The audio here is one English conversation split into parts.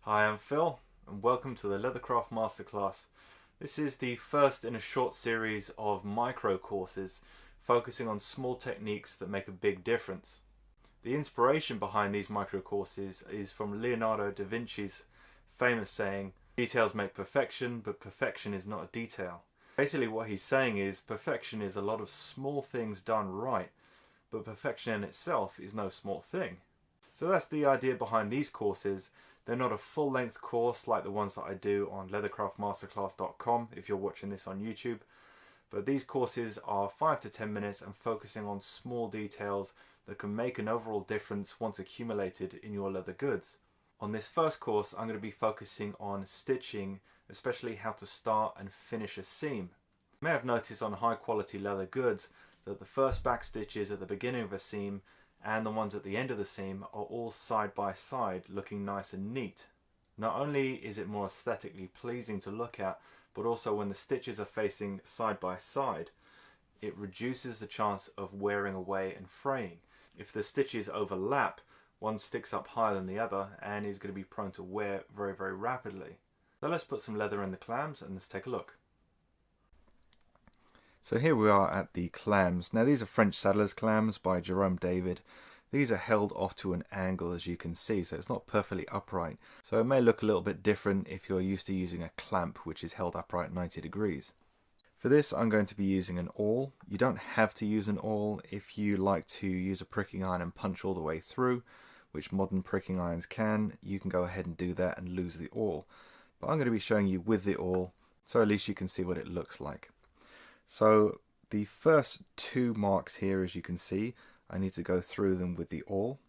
Hi, I'm Phil, and welcome to the Leathercraft Masterclass. This is the first in a short series of micro courses focusing on small techniques that make a big difference. The inspiration behind these micro courses is from Leonardo da Vinci's famous saying, "Details make perfection, but perfection is not a detail." Basically what he's saying is perfection is a lot of small things done right, but perfection in itself is no small thing. So that's the idea behind these courses. They're not a full-length course like the ones that I do on leathercraftmasterclass.com if you're watching this on YouTube, but these courses are 5 to 10 minutes and focusing on small details that can make an overall difference once accumulated in your leather goods. On this first course, I'm going to be focusing on stitching, especially how to start and finish a seam. You may have noticed on high quality leather goods that the first back stitches at the beginning of a seam and the ones at the end of the seam are all side by side, looking nice and neat. Not only is it more aesthetically pleasing to look at, but also when the stitches are facing side by side, it reduces the chance of wearing away and fraying. If the stitches overlap, one sticks up higher than the other and is going to be prone to wear very rapidly. So let's put some leather in the clams and let's take a look. So here we are at the clams. Now these are French saddler's clams by Jerome David. These are held off to an angle, as you can see, so it's not perfectly upright. So it may look a little bit different if you're used to using a clamp which is held upright 90 degrees. For this I'm going to be using an awl. You don't have to use an awl if you like to use a pricking iron and punch all the way through, which modern pricking irons can. You can go ahead and do that and lose the awl. But I'm going to be showing you with the awl, so at least you can see what it looks like. So the first two marks here, as you can see, I need to go through them with the awl.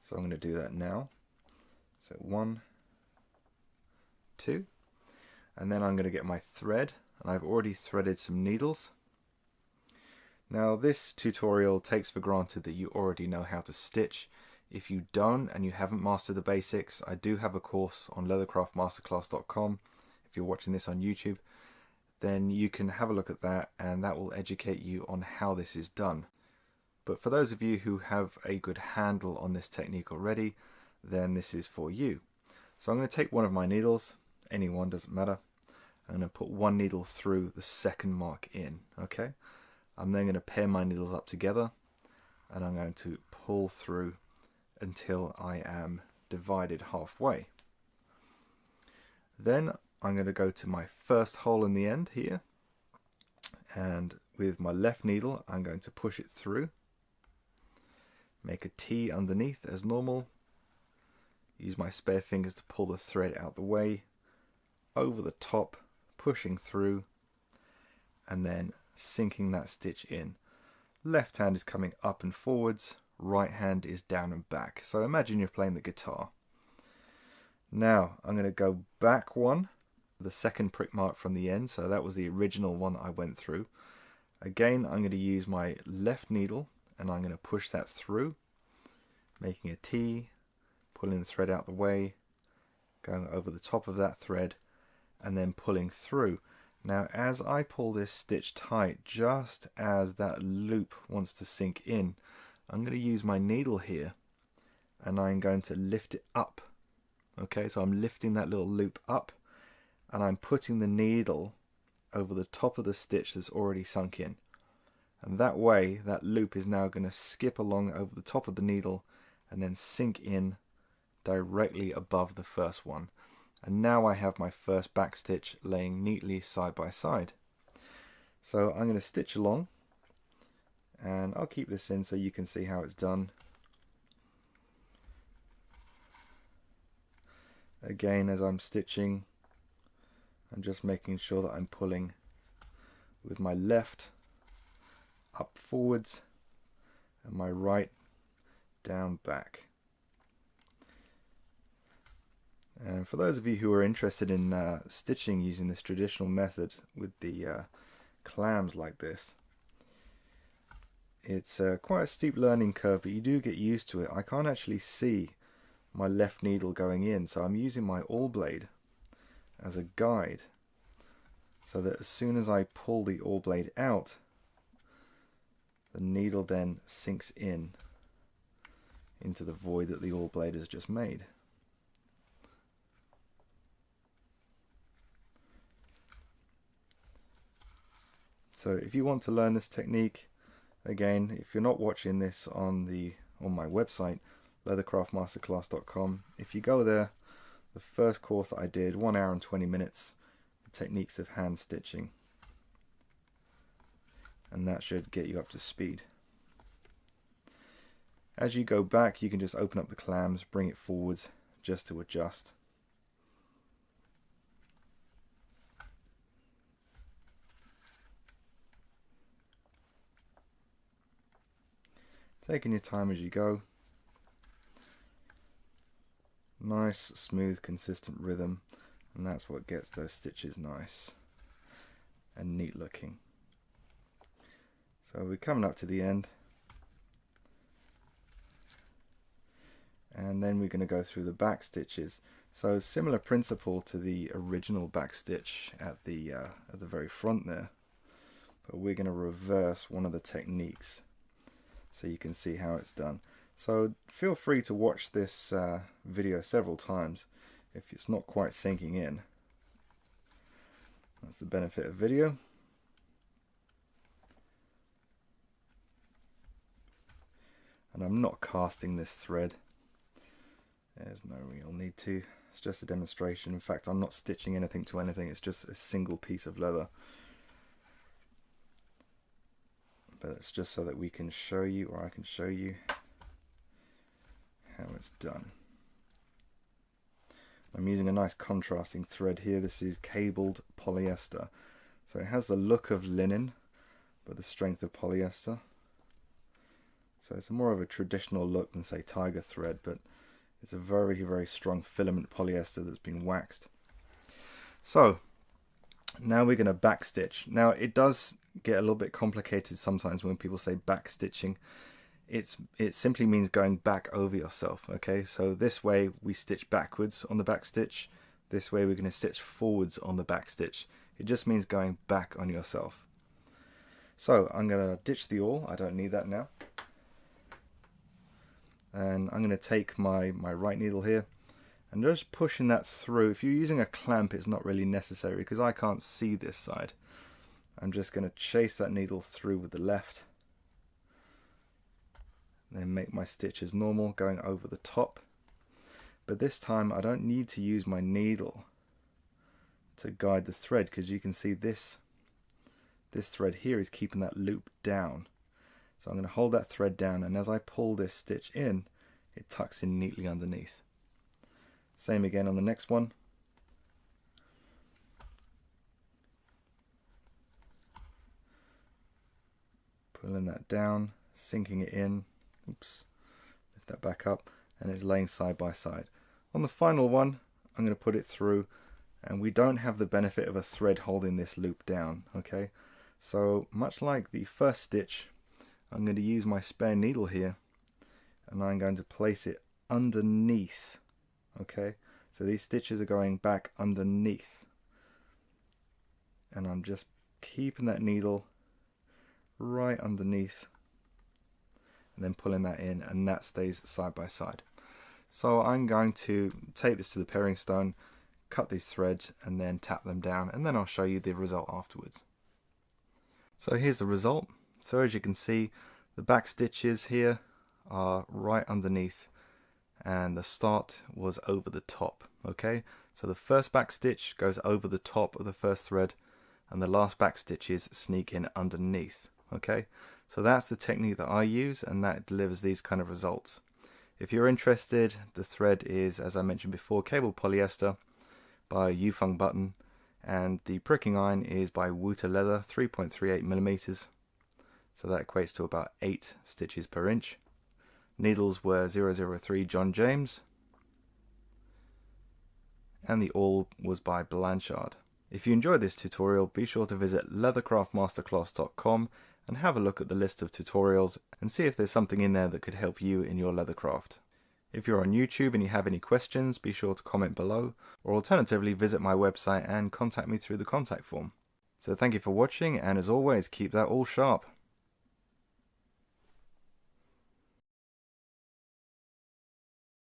So I'm going to do that now. So 1, 2, and then I'm going to get my thread, and I've already threaded some needles. Now this tutorial takes for granted that you already know how to stitch. If you don't and you haven't mastered the basics, I do have a course on leathercraftmasterclass.com. If you're watching this on YouTube, then you can have a look at that and that will educate you on how this is done. But for those of you who have a good handle on this technique already, then this is for you. So I'm going to take one of my needles, any one, doesn't matter. I'm going to put one needle through the second mark in, okay? I'm then going to pair my needles up together and I'm going to pull through until I am divided halfway. Then I'm going to go to my first hole in the end here, and with my left needle I'm going to push it through, make a T underneath as normal, use my spare fingers to pull the thread out the way, over the top, pushing through, and then sinking that stitch in. Left hand is coming up and forwards, right hand is down and back. So imagine you're playing the guitar. Now I'm going to go back one, the second prick mark from the end, so that was the original one I went through. Again, I'm going to use my left needle and I'm going to push that through, making a T, pulling the thread out the way, going over the top of that thread, and then pulling through. Now as I pull this stitch tight, just as that loop wants to sink in, I'm going to use my needle here and I'm going to lift it up. Okay, so I'm lifting that little loop up and I'm putting the needle over the top of the stitch that's already sunk in. And that way, that loop is now going to skip along over the top of the needle and then sink in directly above the first one. And now I have my first back stitch laying neatly side by side. So I'm going to stitch along, and I'll keep this in so you can see how it's done. Again, as I'm stitching, I'm just making sure that I'm pulling with my left up forwards and my right down back. And for those of you who are interested in stitching using this traditional method with the clams like this, it's quite a steep learning curve, but you do get used to it. I can't actually see my left needle going in, so I'm using my awl blade as a guide so that as soon as I pull the awl blade out, the needle then sinks in into the void that the awl blade has just made. So if you want to learn this technique, again, if you're not watching this on my website, leathercraftmasterclass.com, if you go there, the first course that I did, 1 hour and 20 minutes, the techniques of hand stitching, and that should get you up to speed. As you go back, you can just open up the clams, bring it forwards just to adjust. Taking your time as you go. Nice, smooth, consistent rhythm, and that's what gets those stitches nice and neat looking. So we're coming up to the end, and then we're going to go through the back stitches. So similar principle to the original back stitch at the very front there, but we're going to reverse one of the techniques so you can see how it's done. So feel free to watch this video several times if it's not quite sinking in. That's the benefit of video. And I'm not casting this thread. There's no real need to. It's just a demonstration. In fact, I'm not stitching anything to anything. It's just a single piece of leather. But it's just so that we can show you, or I can show you, how it's done. I'm using a nice contrasting thread here. This is cabled polyester. So it has the look of linen, but the strength of polyester. So it's more of a traditional look than, say, tiger thread, but it's a very, very strong filament polyester that's been waxed. So now we're going to back stitch. Now it does get a little bit complicated sometimes when people say back stitching. It simply means going back over yourself. Okay, so this way we stitch backwards on the back stitch. This way we're going to stitch forwards on the back stitch. It just means going back on yourself. So I'm going to ditch the awl. I don't need that now. And I'm going to take my right needle here and just pushing that through. If you're using a clamp, it's not really necessary because I can't see this side. I'm just going to chase that needle through with the left, then make my stitch as normal, going over the top. But this time I don't need to use my needle to guide the thread, because you can see this thread here is keeping that loop down. So I'm going to hold that thread down, and as I pull this stitch in, it tucks in neatly underneath. Same again on the next one. Pulling that down, sinking it in. Oops, lift that back up, and it's laying side by side. On the final one, I'm going to put it through, and we don't have the benefit of a thread holding this loop down. Okay, so much like the first stitch, I'm going to use my spare needle here, and I'm going to place it underneath. Okay, so these stitches are going back underneath, and I'm just keeping that needle right underneath and then pulling that in, and that stays side by side. So I'm going to take this to the paring stone, cut these threads, and then tap them down, and then I'll show you the result afterwards. So here's the result. So as you can see, the back stitches here are right underneath, and the start was over the top. Okay, so the first back stitch goes over the top of the first thread, and the last back stitches sneak in underneath. Okay, so that's the technique that I use, and that delivers these kind of results. If you're interested, the thread is, as I mentioned before, cable polyester by Yufeng Button, and the pricking iron is by Wuta Leather, 3.38mm. So that equates to about 8 stitches per inch. Needles were 003 John James, and the awl was by Blanchard. If you enjoyed this tutorial, be sure to visit leathercraftmasterclass.com and have a look at the list of tutorials and see if there's something in there that could help you in your leathercraft. If you're on YouTube and you have any questions, be sure to comment below, or alternatively visit my website and contact me through the contact form. So thank you for watching, and as always, keep that awl sharp.